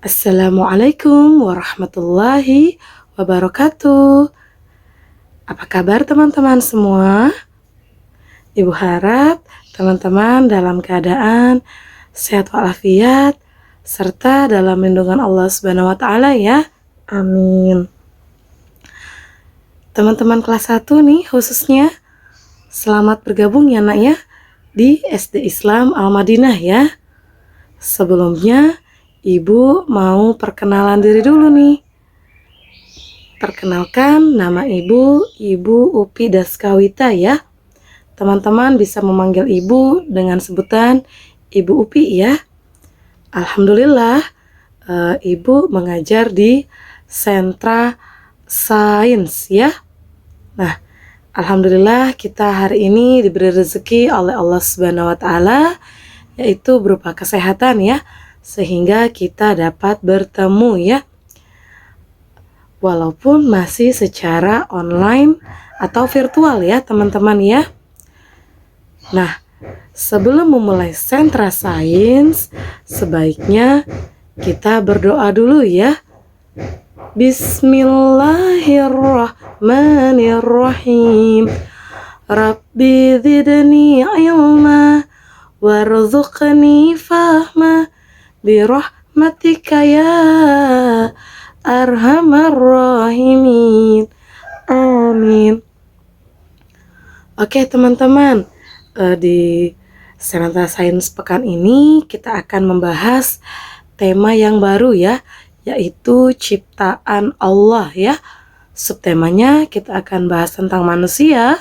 Assalamualaikum warahmatullahi wabarakatuh. Apa kabar teman-teman semua? Ibu harap teman-teman dalam keadaan sehat walafiat serta dalam lindungan Allah Subhanahu wa taala ya. Amin. Teman-teman kelas 1 nih khususnya, selamat bergabung ya nak ya di SD Islam Al-Madinah ya. Sebelumnya Ibu mau perkenalan diri dulu nih. Perkenalkan, nama Ibu Upi Daskawita ya. Teman-teman bisa memanggil Ibu dengan sebutan Ibu Upi ya. Alhamdulillah, Ibu mengajar di Sentra Sains ya. Nah, alhamdulillah kita hari ini diberi rezeki oleh Allah Subhanahu wa taala, yaitu berupa kesehatan ya, sehingga kita dapat bertemu ya, walaupun masih secara online atau virtual ya teman-teman ya. Nah, sebelum memulai Sentra Sains, sebaiknya kita berdoa dulu ya. Bismillahirrahmanirrahim. Rabbi zidni ilma warzuqni fahma birahmatika ya arhamar rahimin. Amin. Oke teman-teman, di Sentra Sains pekan ini kita akan membahas tema yang baru ya, yaitu ciptaan Allah ya. Subtemanya kita akan bahas tentang manusia,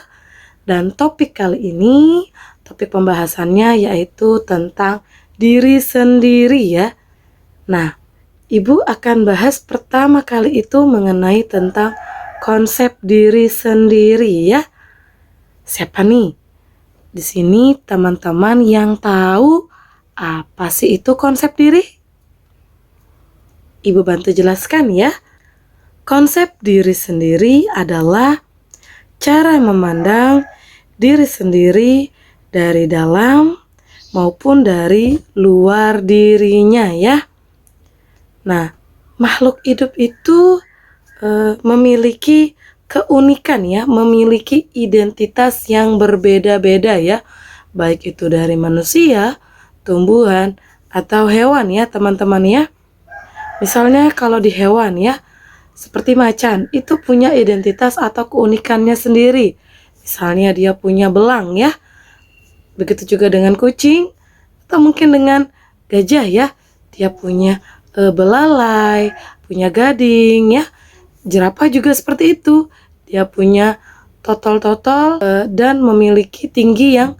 dan topik kali ini, topik pembahasannya yaitu tentang diri sendiri ya. Nah, Ibu akan bahas pertama kali itu mengenai tentang konsep diri sendiri ya. Siapa nih di sini teman-teman yang tahu apa sih itu konsep diri? Ibu bantu jelaskan ya. Konsep diri sendiri adalah cara memandang diri sendiri dari dalam maupun dari luar dirinya ya. Nah, makhluk hidup itu memiliki keunikan ya, memiliki identitas yang berbeda-beda ya, baik itu dari manusia, tumbuhan, atau hewan ya teman-teman ya. Misalnya kalau di hewan ya, seperti macan, itu punya identitas atau keunikannya sendiri. Misalnya dia punya belang ya. Begitu juga dengan kucing, atau mungkin dengan gajah ya. Dia punya belalai, punya gading ya. Jerapah juga seperti itu. Dia punya totol-totol dan memiliki tinggi yang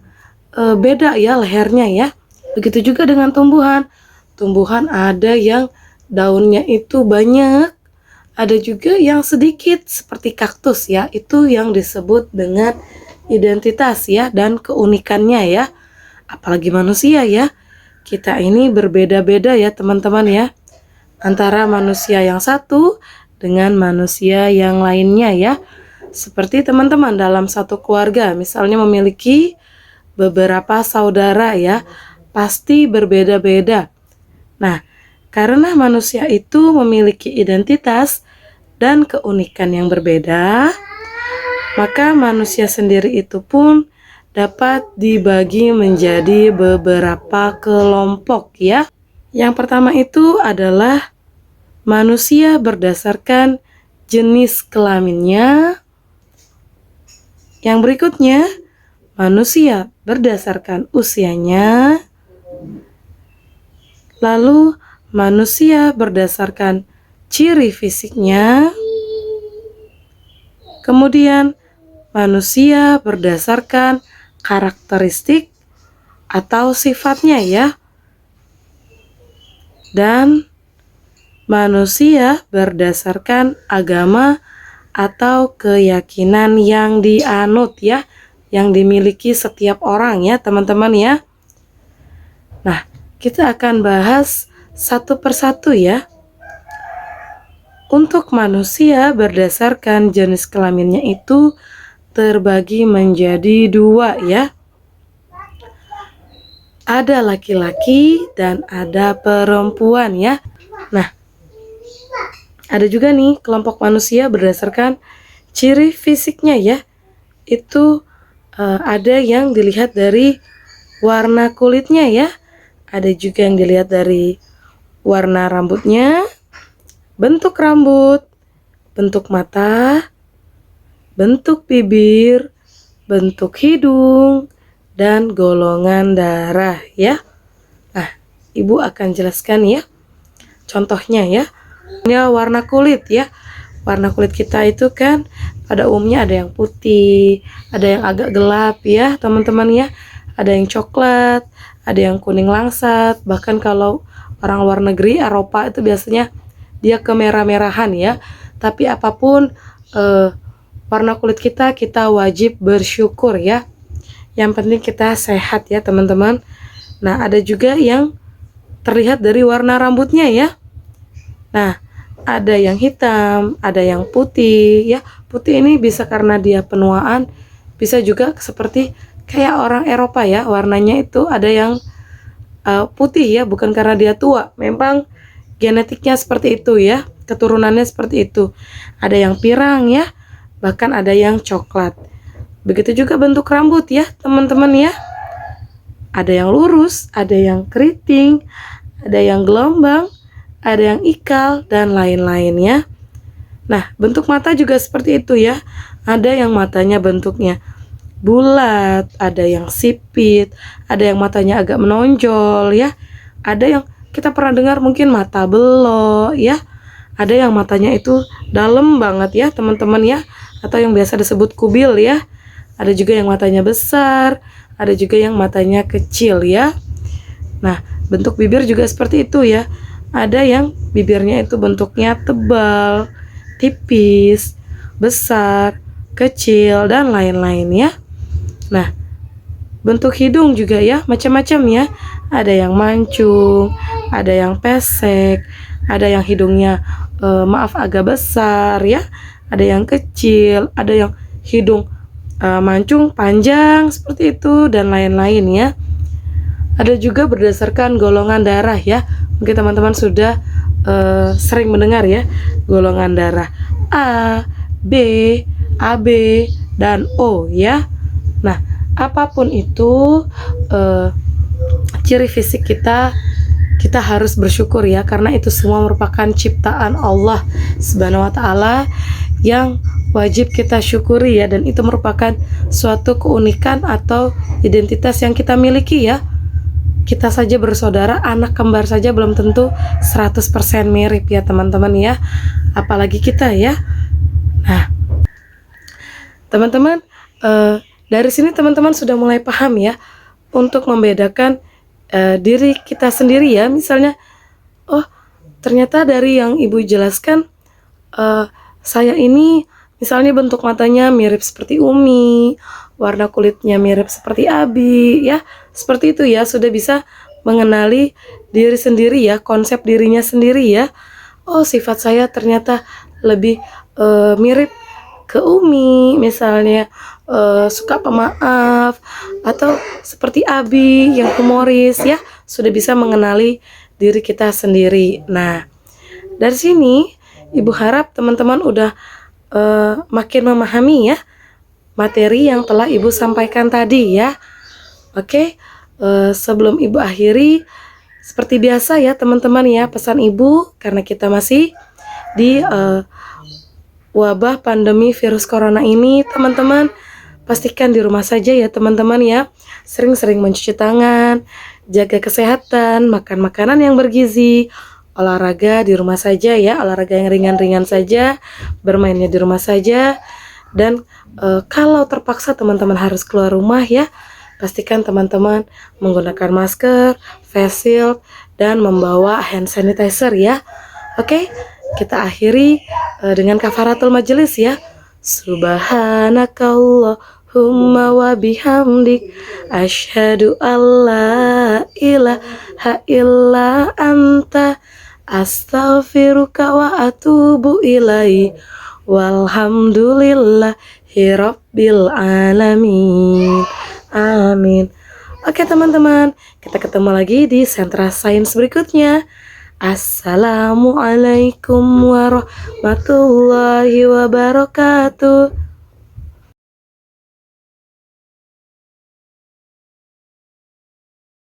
beda ya lehernya ya. Begitu juga dengan tumbuhan. Tumbuhan ada yang daunnya itu banyak, ada juga yang sedikit seperti kaktus ya. Itu yang disebut dengan identitas ya dan keunikannya ya. Apalagi manusia ya, kita ini berbeda-beda ya teman-teman ya, antara manusia yang satu dengan manusia yang lainnya ya. Seperti teman-teman dalam satu keluarga misalnya memiliki beberapa saudara ya, pasti berbeda-beda. Nah, karena manusia itu memiliki identitas dan keunikan yang berbeda, maka manusia sendiri itu pun dapat dibagi menjadi beberapa kelompok ya. Yang pertama itu adalah manusia berdasarkan jenis kelaminnya. Yang berikutnya, manusia berdasarkan usianya. Lalu manusia berdasarkan ciri fisiknya. Kemudian manusia berdasarkan karakteristik atau sifatnya ya. Dan manusia berdasarkan agama atau keyakinan yang dianut ya, yang dimiliki setiap orang ya teman-teman ya. Nah, kita akan bahas satu persatu ya. Untuk manusia berdasarkan jenis kelaminnya itu terbagi menjadi dua ya. Ada laki-laki dan ada perempuan ya. Nah, Ada juga nih kelompok manusia berdasarkan ciri fisiknya ya. Itu ada yang dilihat dari warna kulitnya ya. Ada juga yang dilihat dari warna rambutnya, bentuk rambut, bentuk mata, bentuk bibir, bentuk hidung, dan golongan darah ya. Nah, Ibu akan jelaskan ya. Contohnya ya. Ini warna kulit ya. Warna kulit kita itu kan pada umumnya ada yang putih, ada yang agak gelap ya teman-teman ya. Ada yang coklat, ada yang kuning langsat. Bahkan kalau orang luar negeri, Eropa itu biasanya dia kemerah-merahan ya. Tapi apapun warna kulit kita wajib bersyukur ya. Yang penting kita sehat ya teman-teman. Nah, ada juga yang terlihat dari warna rambutnya ya. Nah, ada yang hitam, ada yang putih ya. Putih ini bisa karena dia penuaan, bisa juga seperti kayak orang Eropa ya. Warnanya itu ada yang putih ya, bukan karena dia tua. Memang genetiknya seperti itu ya, keturunannya seperti itu. Ada yang pirang ya, bahkan ada yang coklat. Begitu juga bentuk rambut ya teman-teman ya. Ada yang lurus, ada yang keriting, ada yang gelombang, ada yang ikal, dan lain-lainnya. Nah, bentuk mata juga seperti itu ya. Ada yang matanya bentuknya bulat, ada yang sipit, ada yang matanya agak menonjol ya. Ada yang kita pernah dengar mungkin mata belok ya. Ada yang matanya itu dalam banget ya teman-teman ya. Atau yang biasa disebut kubil ya. Ada juga yang matanya besar, ada juga yang matanya kecil ya. Nah, bentuk bibir juga seperti itu ya. Ada yang bibirnya itu bentuknya tebal, tipis, besar, kecil, dan lain-lain ya. Nah, bentuk hidung juga ya, macam-macam ya. Ada yang mancung, ada yang pesek, ada yang hidungnya agak besar ya. Ada yang kecil, ada yang hidung mancung panjang seperti itu, dan lain-lain ya. Ada juga berdasarkan golongan darah ya. Mungkin teman-teman sudah sering mendengar ya, golongan darah A, B, AB, dan O ya. Nah, apapun itu ciri fisik kita harus bersyukur ya, karena itu semua merupakan ciptaan Allah Subhanahu wa taala yang wajib kita syukuri ya, dan itu merupakan suatu keunikan atau identitas yang kita miliki ya. Kita saja bersaudara, anak kembar saja belum tentu 100% mirip ya teman-teman ya. Apalagi kita ya. Nah, teman-teman, dari sini teman-teman sudah mulai paham ya untuk membedakan diri kita sendiri ya. Misalnya, oh ternyata dari yang Ibu jelaskan, saya ini misalnya bentuk matanya mirip seperti Umi, warna kulitnya mirip seperti Abi ya. Seperti itu ya, sudah bisa mengenali diri sendiri ya, konsep dirinya sendiri ya. Oh, sifat saya ternyata lebih mirip ke Umi, misalnya suka pemaaf, atau seperti Abi yang humoris ya. Sudah bisa mengenali diri kita sendiri. Nah, dari sini Ibu harap teman-teman udah makin memahami ya materi yang telah Ibu sampaikan tadi ya. Oke, sebelum Ibu akhiri, seperti biasa ya teman-teman ya, pesan Ibu, karena kita masih di wabah pandemi virus corona ini, teman-teman pastikan di rumah saja ya teman-teman ya. Sering-sering mencuci tangan, jaga kesehatan, makan makanan yang bergizi, olahraga di rumah saja ya, olahraga yang ringan-ringan saja, bermainnya di rumah saja. Dan kalau terpaksa teman-teman harus keluar rumah ya, pastikan teman-teman menggunakan masker, face shield, dan membawa hand sanitizer ya. Oke, kita akhiri dengan kafaratul majelis ya. Subhanakallahumma wa bihamdik, asyhadu alla ilaha illa anta, astaghfiruka wa atubu ilaihi, walhamdulillahi rabbil alamin. Amin. Oke teman-teman, kita ketemu lagi di Sentra Sains berikutnya. Assalamualaikum warahmatullahi wabarakatuh.